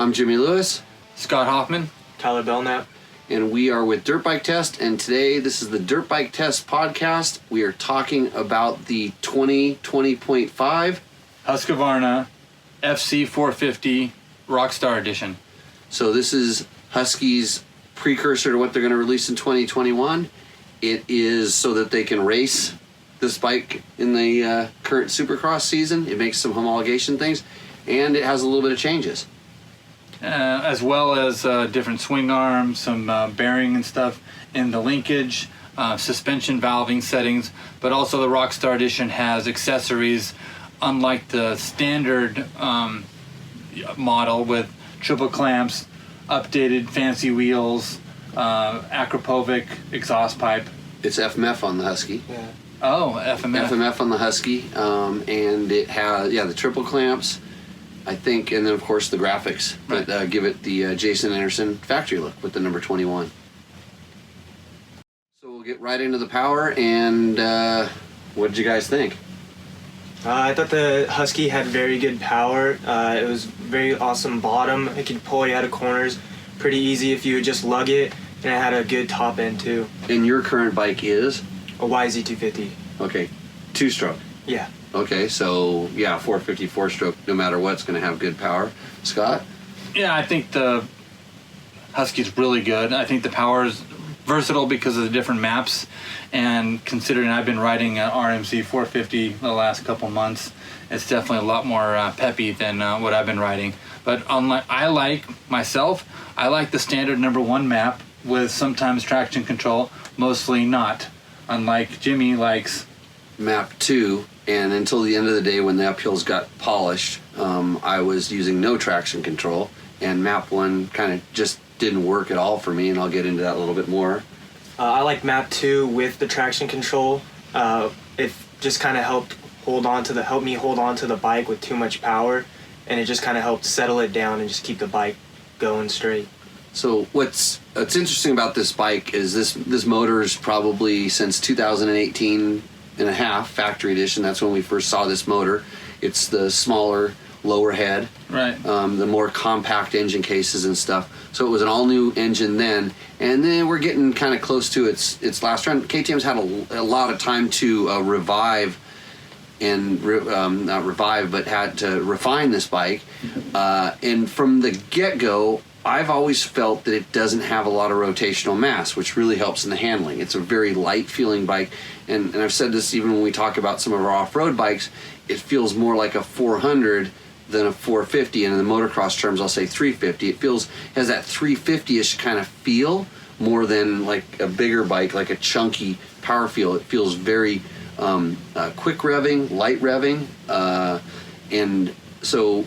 I'm Jimmy Lewis. Scott Hoffman. Tyler Belknap. And we are with Dirt Bike Test, and today this is the Dirt Bike Test podcast. We are talking about the 2020.5 Husqvarna FC450 Rockstar Edition. So this is Husky's precursor to what they're going to release in 2021. It is so that they can race this bike in the current Supercross season. It makes some homologation things, and it has a little bit of changes. As well as different swing arms, some bearing and stuff in the linkage, suspension valving settings, but also the Rockstar Edition has accessories unlike the standard model with triple clamps, updated fancy wheels, Akrapovic exhaust pipe. It's FMF on the Husky. Yeah. Oh, FMF. FMF on the Husky, and it has, the triple clamps, I think, and then of course the graphics that give it the Jason Anderson factory look with the number 21. So we'll get right into the power, and what did you guys think? I thought the Husky had very good power. It was very awesome bottom. It could pull you out of corners pretty easy if you would just lug it, and it had a good top end too. And your current bike is? A YZ250. Okay, 2-stroke. Yeah. Okay, so 450 4-stroke, no matter what, it's going to have good power. Scott? Yeah, I think the Husky's really good. I think the power is versatile because of the different maps, and considering I've been riding an RMC 450 the last couple months, it's definitely a lot more peppy than what I've been riding. But I like the standard number 1 map with sometimes traction control, mostly not. Unlike Jimmy likes Map 2, and until the end of the day when the uphills got polished, I was using no traction control, and Map 1 kind of just didn't work at all for me, and I'll get into that a little bit more. I like Map 2 with the traction control. It just kind of helped me hold on to the bike with too much power, and it just kind of helped settle it down and just keep the bike going straight. So what's interesting about this bike is this motor is probably since 2018 and a half, factory edition. That's when we first saw this motor. It's the smaller, lower head, right. The more compact engine cases and stuff. So it was an all-new engine then, and then we're getting kind of close to its last run. KTM's had a lot of time to revive and not revive, but had to refine this bike. And from the get-go, I've always felt that it doesn't have a lot of rotational mass, which really helps in the handling. It's a very light-feeling bike, and I've said this even when we talk about some of our off-road bikes, it feels more like a 400 than a 450, and in the motocross terms, I'll say 350. It has that 350-ish kind of feel more than like a bigger bike, like a chunky power feel. It feels very quick revving, light revving, and so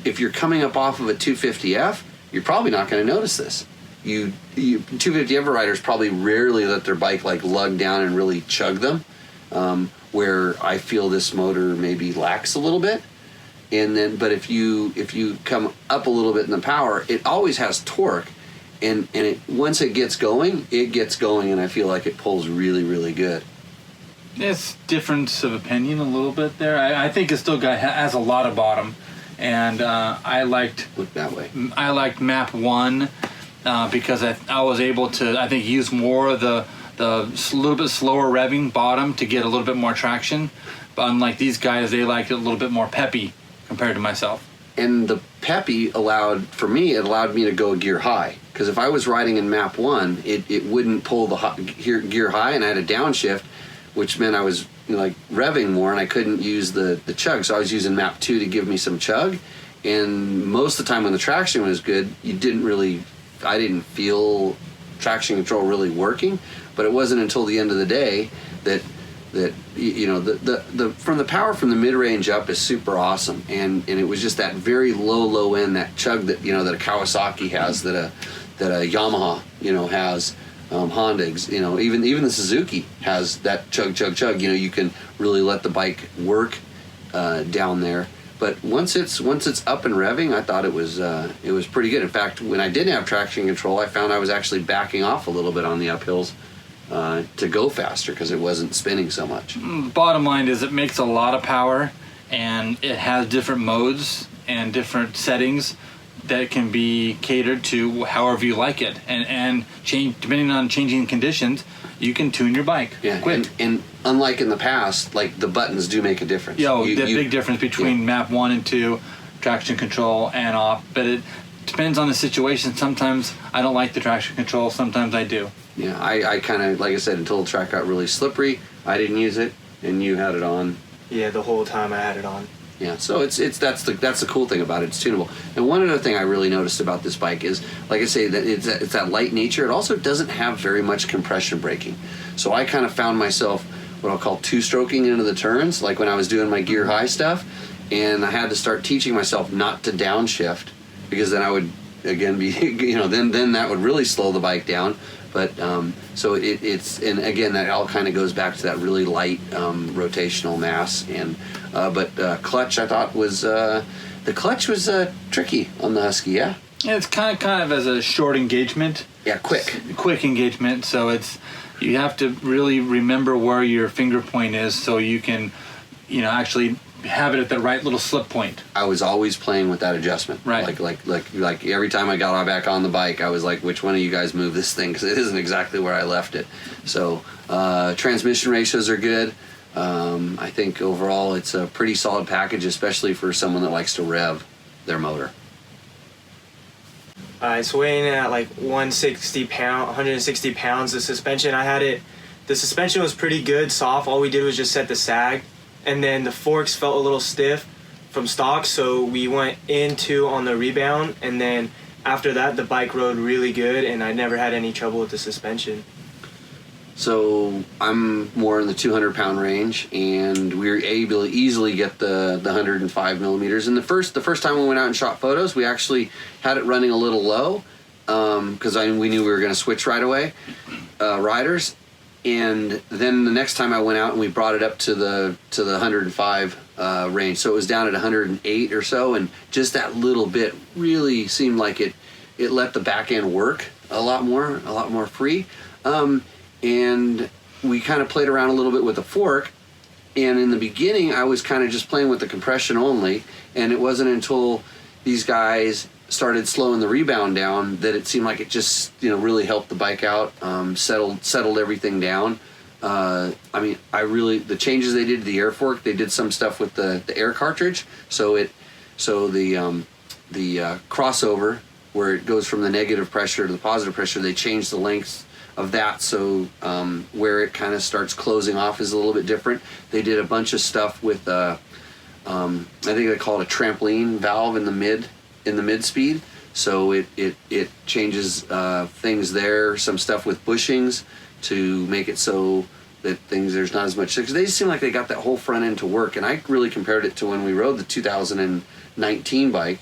if you're coming up off of a 250F, you're probably not going to notice this. 250F riders probably rarely let their bike like lug down and really chug them, where I feel this motor maybe lacks a little bit. And then, but if you come up a little bit in the power, it always has torque, and once it gets going, and I feel like it pulls really, really good. It's difference of opinion a little bit there. I think it still has a lot of bottom. And I liked Map 1 because I was able to, I think, use more of the little bit slower revving bottom to get a little bit more traction. But unlike these guys, they liked it a little bit more peppy compared to myself. And the peppy allowed me to go gear high, because if I was riding in Map 1, it wouldn't pull the gear high, and I had a downshift, which meant I was revving more, and I couldn't use the chug. So I was using Map 2 to give me some chug, and most of the time when the traction was good, I didn't feel traction control really working. But it wasn't until the end of the day that the from the power from the mid-range up is super awesome, and it was just that very low end, that chug that that a Kawasaki has, that a Yamaha has. Honda, even the Suzuki has that chug. You can really let the bike work down there. But once it's up and revving, I thought it was pretty good. In fact, when I didn't have traction control, I found I was actually backing off a little bit on the uphills to go faster because it wasn't spinning so much. Bottom line is it makes a lot of power, and it has different modes and different settings that can be catered to however you like it, and change depending on changing conditions. You can tune your bike. Yeah, quick. and unlike in the past, like the buttons do make a difference. Big difference between map 1 and 2, traction control and off. But it depends on the situation. Sometimes I don't like the traction control. Sometimes I do. Yeah, I kind of, like I said, until the track got really slippery, I didn't use it, and you had it on. Yeah, the whole time I had it on. Yeah, so that's the cool thing about it. It's tunable. And one other thing I really noticed about this bike is, like I say, that it's that light nature. It also doesn't have very much compression braking. So I kind of found myself what I'll call two-stroking into the turns, like when I was doing my gear high stuff, and I had to start teaching myself not to downshift, because then I would again be, then that would really slow the bike down. But so it's, and again, that all kind of goes back to that really light rotational mass. And but clutch, I thought was the clutch was tricky on the Husky. Yeah. Yeah, it's kind of as a short engagement. Yeah, quick engagement. So you have to really remember where your finger point is, so you can, actually have it at the right little slip point. I was always playing with that adjustment. Right. Like every time I got back on the bike, I was like, which one of you guys move this thing? Because it isn't exactly where I left it. So transmission ratios are good. I think overall it's a pretty solid package, especially for someone that likes to rev their motor. It's weighing in at like 160 pounds. The suspension, the suspension was pretty good, soft. All we did was just set the sag. And then the forks felt a little stiff from stock, so we went into on the rebound, and then after that the bike rode really good, and I never had any trouble with the suspension. So I'm more in the 200-pound range, and we were able to easily get the 105 millimeters. And the first time we went out and shot photos, we actually had it running a little low, because we knew we were going to switch right away, riders. And then the next time I went out and we brought it up to the 105 range, so it was down at 108 or so, and just that little bit really seemed like it let the back end work a lot more free. And we kind of played around a little bit with the fork, and in the beginning I was kind of just playing with the compression only, and it wasn't until these guys started slowing the rebound down that it seemed like it just really helped the bike out, settled everything down. The changes they did to the air fork, they did some stuff with the air cartridge, so the crossover where it goes from the negative pressure to the positive pressure, they changed the lengths of that, so where it kind of starts closing off is a little bit different. They did a bunch of stuff with I think they call it a trampoline valve in the mid speed, so it changes things there. Some stuff with bushings to make it so that there's not as much, because they just seem like they got that whole front end to work. And I really compared it to when we rode the 2019 bike.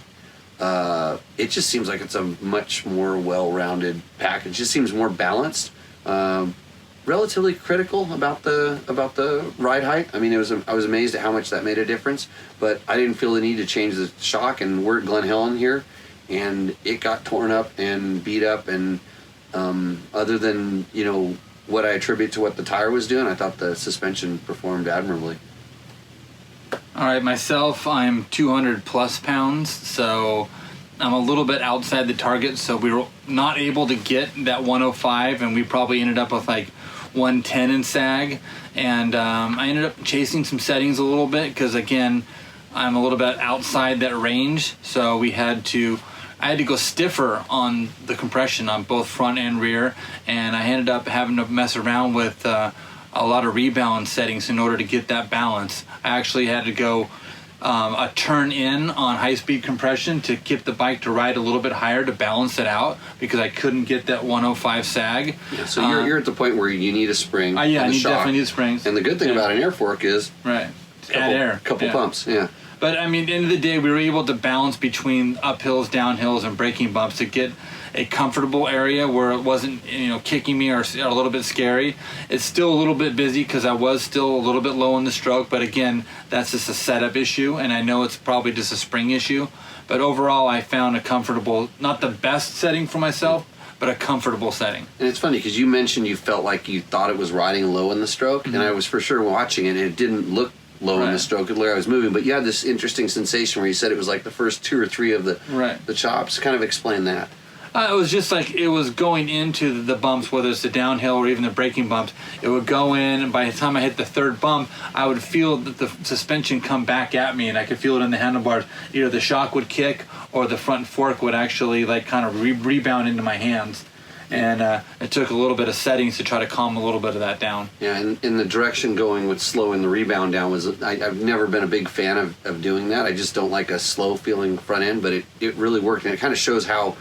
It just seems like it's a much more well-rounded package. It just seems more balanced. Relatively critical about the ride height. I mean, I was amazed at how much that made a difference, but I didn't feel the need to change the shock. And we're at Glen Helen here, and it got torn up and beat up. And other than what I attribute to what the tire was doing, I thought the suspension performed admirably. All right, myself, I'm 200 plus pounds, so I'm a little bit outside the target. So we were not able to get that 105, and we probably ended up with like 110 in sag. And I ended up chasing some settings a little bit because, again, I'm a little bit outside that range. So I had to go stiffer on the compression on both front and rear, and I ended up having to mess around with a lot of rebalance settings in order to get that balance. I actually had to go a turn in on high-speed compression to get the bike to ride a little bit higher to balance it out, because I couldn't get that 105 sag. Yeah, so you're at the point where you need a spring. I definitely need springs. And the good thing about an air fork is add air. Couple pumps, yeah. But I mean, at the end of the day, we were able to balance between uphills, downhills, and braking bumps to get a comfortable area where it wasn't, kicking me or a little bit scary. It's still a little bit busy because I was still a little bit low in the stroke, but again, that's just a setup issue, and I know it's probably just a spring issue. But overall, I found a comfortable, not the best setting for myself, but a comfortable setting. And it's funny because you mentioned you felt like you thought it was riding low in the stroke, and I was for sure watching it, and it didn't look low in the stroke where I was moving. But you had this interesting sensation where you said it was like the first 2 or 3 of the chops. Kind of explain that. It was just like it was going into the bumps, whether it's the downhill or even the braking bumps. It would go in, and by the time I hit the third bump, I would feel that the suspension come back at me, and I could feel it in the handlebars. Either the shock would kick or the front fork would actually like kind of rebound into my hands. And it took a little bit of settings to try to calm a little bit of that down. Yeah, and in the direction going with slowing the rebound down was, I've never been a big fan of doing that. I just don't like a slow feeling front end, but it really worked, and it kind of shows how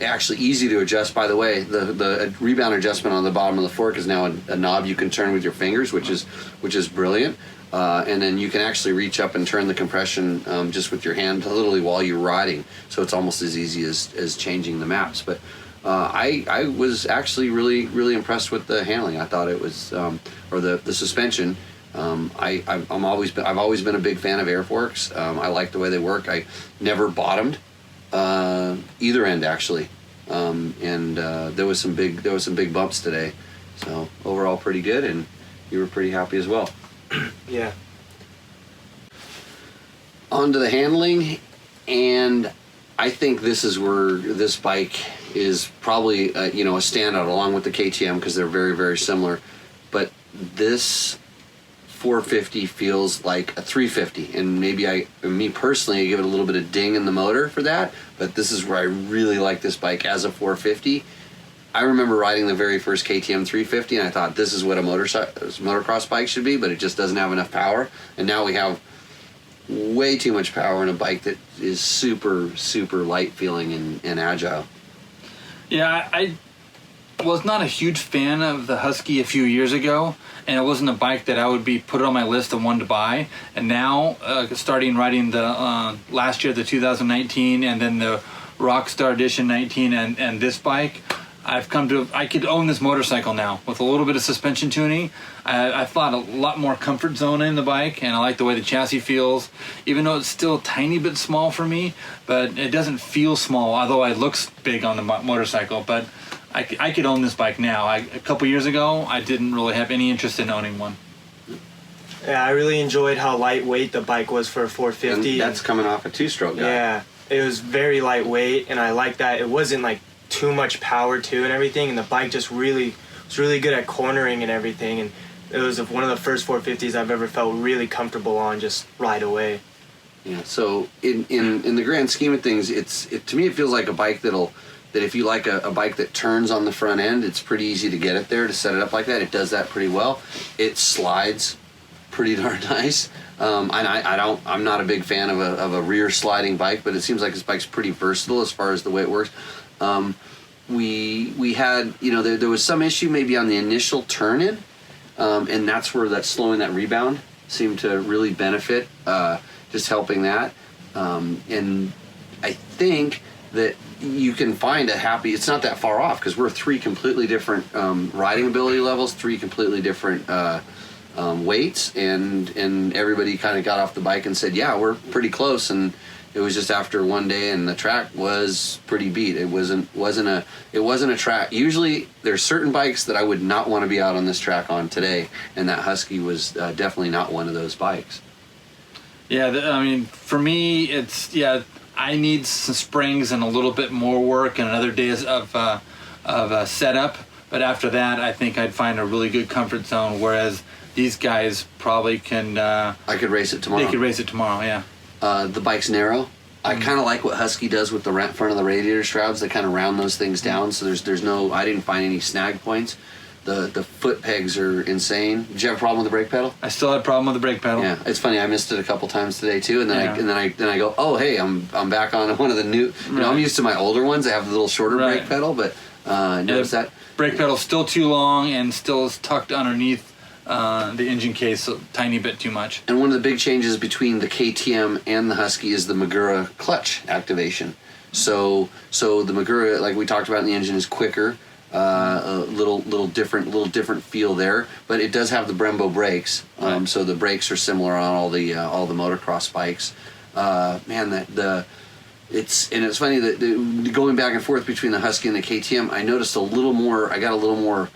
actually easy to adjust. By the way, the rebound adjustment on the bottom of the fork is now a knob you can turn with your fingers, which is brilliant. And then you can actually reach up and turn the compression just with your hand, literally while you're riding. So it's almost as easy as changing the maps. But I was actually really impressed with the handling. I thought it was, or the suspension. I've always been a big fan of air forks. I like the way they work. I never bottomed either end actually, and there was some big bumps today. So overall pretty good, and you were pretty happy as well. Yeah. On to the handling, and I think this is where this bike is probably a standout along with the KTM, because they're very similar. But this 450 feels like a 350, and maybe me personally, I give it a little bit of ding in the motor for that. But this is where I really like this bike as a 450. I remember riding the very first KTM 350, and I thought this is what a motocross bike should be, but it just doesn't have enough power. And now we have way too much power in a bike that is super light feeling and agile. Yeah, I was not a huge fan of the Husky a few years ago, and it wasn't a bike that I would be put on my list of one to buy. And now, starting riding the last year, the 2019, and then the Rockstar Edition 19, and this bike, I've come to, I could own this motorcycle now with a little bit of suspension tuning. I thought a lot more comfort zone in the bike, and I like the way the chassis feels, even though it's still a tiny bit small for me, but it doesn't feel small, although it looks big on the motorcycle. But I could own this bike now. A couple years ago, I didn't really have any interest in owning one. Yeah, I really enjoyed how lightweight the bike was for a 450. And that's coming off a 2-stroke guy. Yeah, it was very lightweight, and I like that. It wasn't like too much power to and everything, and the bike just was really good at cornering and everything, and it was one of the first 450s I've ever felt really comfortable on just right away. Yeah, so in the grand scheme of things, to me it feels like a bike that if you like a bike that turns on the front end, it's pretty easy to get it there, to set it up like that. It does that pretty well. It slides pretty darn nice. And I'm not a big fan of a rear sliding bike, but it seems like this bike's pretty versatile as far as the way it works. We had, there was some issue maybe on the initial turn in, and that's where that slowing that rebound seemed to really benefit, just helping that. And I think that you can find it's not that far off, because we're 3 completely different riding ability levels, 3 completely different weights, and everybody kind of got off the bike and said, yeah, we're pretty close. And it was just after one day, and the track was pretty beat. It wasn't a track. Usually there's certain bikes that I would not want to be out on this track on today, and that Husky was definitely not one of those bikes. Yeah, I mean, for me, I need some springs and a little bit more work and another day of setup. But after that, I think I'd find a really good comfort zone, whereas these guys probably can... I could race it tomorrow. They could race it tomorrow, yeah. The bike's narrow. I kind of like what Husky does with the front of the radiator shrouds. They kind of round those things down, so there's no... I didn't find any snag points. The foot pegs are insane. Did you have a problem with the brake pedal? I still had a problem with the brake pedal. Yeah, it's funny. I missed it a couple times today too, and then I go, oh hey, I'm back on one of the new. I'm used to my older ones. They have the little shorter brake pedal, but notice that brake pedal's still too long and still is tucked underneath the engine case a tiny bit too much. And one of the big changes between the KTM and the Husky is the Magura clutch activation. So the Magura, like we talked about in the engine, is quicker. A little different feel there, but it does have the Brembo brakes, so the brakes are similar on all the motocross bikes. It's funny that going back and forth between the Husky and the KTM, I noticed I got a little more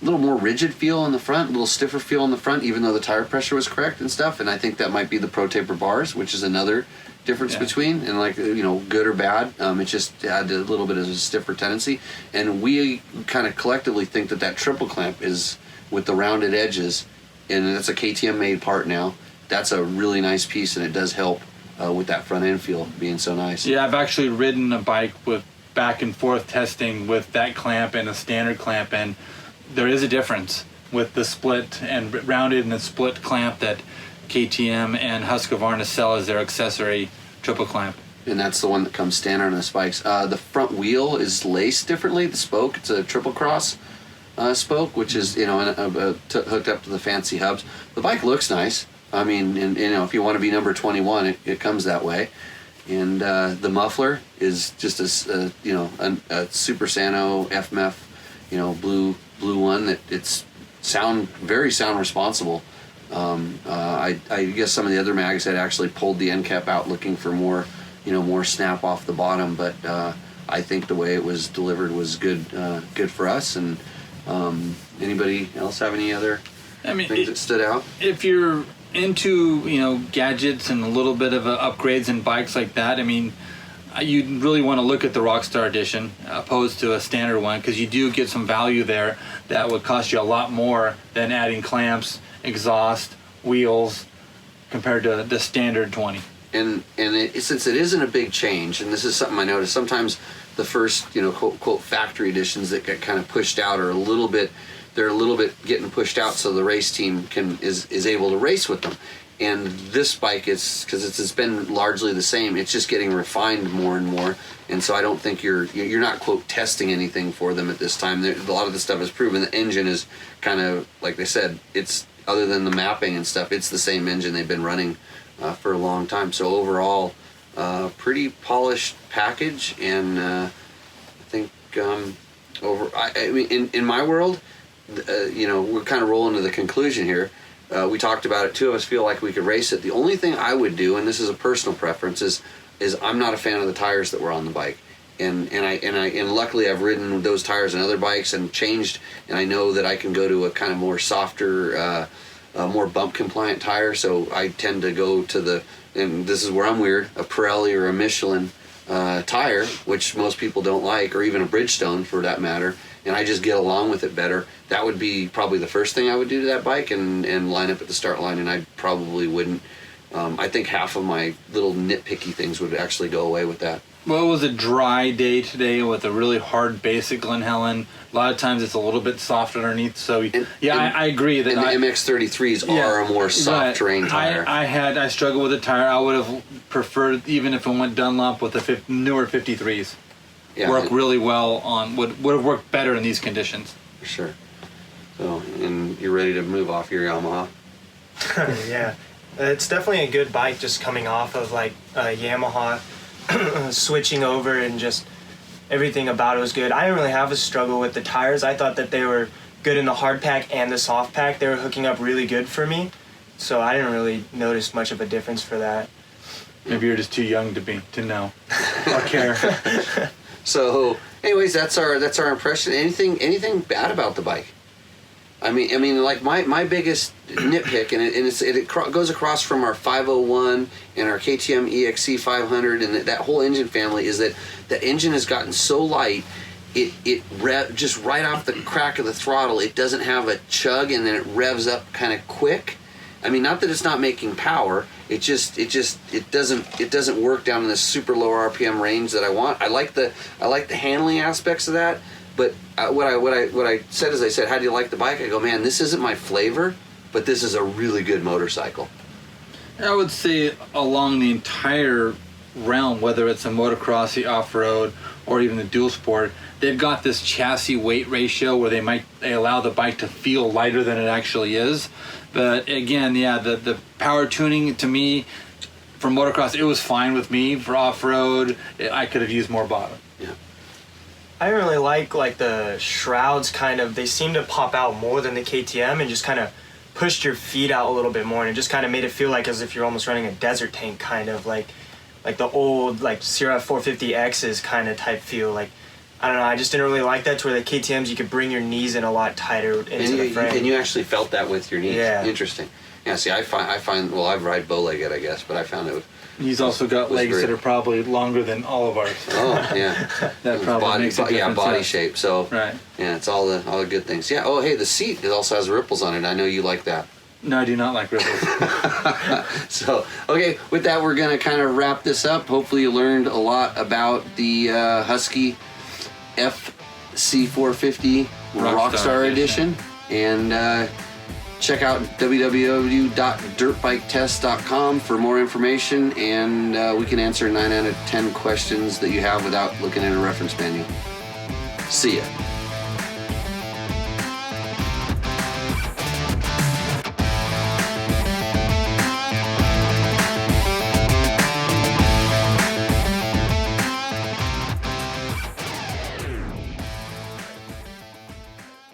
little more rigid feel in the front, a little stiffer feel in the front, even though the tire pressure was correct and stuff. And I think that might be the Pro Taper bars, which is another difference between, and like, you know, good or bad. It just had a little bit of a stiffer tendency. And we kind of collectively think that triple clamp is, with the rounded edges, and that's a KTM made part now, that's a really nice piece, and it does help with that front end feel being so nice. Yeah, I've actually ridden a bike with back and forth testing with that clamp and a standard clamp, and there is a difference with the split and rounded and the split clamp that KTM and Husqvarna sell as their accessory triple clamp. And that's the one that comes standard on the spikes. The front wheel is laced differently. The spoke, it's a triple cross spoke, which is, you know, hooked up to the fancy hubs. The bike looks nice. I mean, and, you know, if you want to be number 21, it comes that way. And the muffler is just a Super Sano FMF, you know, blue one that it's very sound responsible. I guess some of the other mags had actually pulled the end cap out looking for more snap off the bottom, but I think the way it was delivered was good for us. And anybody else have any other things that stood out? If you're into, you know, gadgets and a little bit of upgrades in bikes like that, I mean, you really want to look at the Rockstar Edition opposed to a standard one, because you do get some value there that would cost you a lot more than adding clamps, exhaust, wheels, compared to the standard 20. And since it isn't a big change, and this is something I noticed, sometimes the first, you know, quote factory editions that get kind of pushed out are a little bit getting pushed out, so the race team is able to race with them. And this bike is, because it's been largely the same, it's just getting refined more and more. And so I don't think you're not quote testing anything for them at this time. A lot of the stuff is proven. The engine is kind of, like they said, it's, other than the mapping and stuff, it's the same engine they've been running for a long time. So overall, pretty polished package. And I think I mean, in my world, you know, we're kind of rolling to the conclusion here. We talked about it. Two of us feel like we could race it. The only thing I would do, and this is a personal preference, is I'm not a fan of the tires that were on the bike. And luckily I've ridden those tires on other bikes and changed, and I know that I can go to a kind of more softer, more bump compliant tire. So I tend to go to and this is where I'm weird, a Pirelli or a Michelin tire, which most people don't like, or even a Bridgestone for that matter. And I just get along with it better. That would be probably the first thing I would do to that bike, and line up at the start line, and I probably wouldn't. I think half of my little nitpicky things would actually go away with that. Well, it was a dry day today with a really hard basic Glen Helen. A lot of times it's a little bit soft underneath, so I agree that the MX-33s are a more soft terrain tire. I struggled with the tire. I would have preferred, even if it went Dunlop, with the newer 53s. Yeah, work really well on, would have worked better in these conditions. For sure. So, and you're ready to move off your Yamaha? Yeah, it's definitely a good bike, just coming off of like Yamaha, switching over, and just everything about it was good. I didn't really have a struggle with the tires. I thought that they were good in the hard pack and the soft pack. They were hooking up really good for me, so I didn't really notice much of a difference for that. Maybe you're just too young to know or care. So, anyways, that's our impression. Anything bad about the bike? I mean, like my biggest nitpick, and it goes across from our 501 and our KTM EXC500 and that whole engine family, is that engine has gotten so light, it just right off the crack of the throttle, it doesn't have a chug, and then it revs up kind of quick. I mean, not that it's not making power. It doesn't work down in this super low RPM range that I want. I like the handling aspects of that, but what I said is, I said, how do you like the bike? I go, man, this isn't my flavor, but this is a really good motorcycle. I would say along the entire realm, whether it's a motocross, the off-road, or even the dual sport, they've got this chassis weight ratio where they allow the bike to feel lighter than it actually is. But again, yeah, the power tuning, to me, for motocross, it was fine with me. For off-road, I could have used more bottom. Yeah. I really like the shrouds, kind of, they seem to pop out more than the KTM, and just kind of pushed your feet out a little bit more, and it just kind of made it feel like as if you're almost running a desert tank, kind of like the old like Sierra 450X's kind of type feel. Like I don't know. I just didn't really like that. To where the KTM's, you could bring your knees in a lot tighter into the frame. And you actually felt that with your knees. Yeah. Interesting. Yeah. See, I find. Well, I ride bow-legged, I guess, but I found it. He's also got was legs great. that are probably longer than all of ours. Oh yeah. That probably body, makes a difference. yeah, body yeah. shape. So Right. yeah, it's all the good things. Yeah. Oh, hey, the seat it also has ripples on it. I know you like that. No, I do not like ripples. So, okay, with that, we're going to kind of wrap this up. Hopefully you learned a lot about the Husky FC450 Rockstar Edition. And check out www.dirtbiketest.com for more information. And we can answer 9 out of 10 questions that you have without looking at a reference manual. See ya.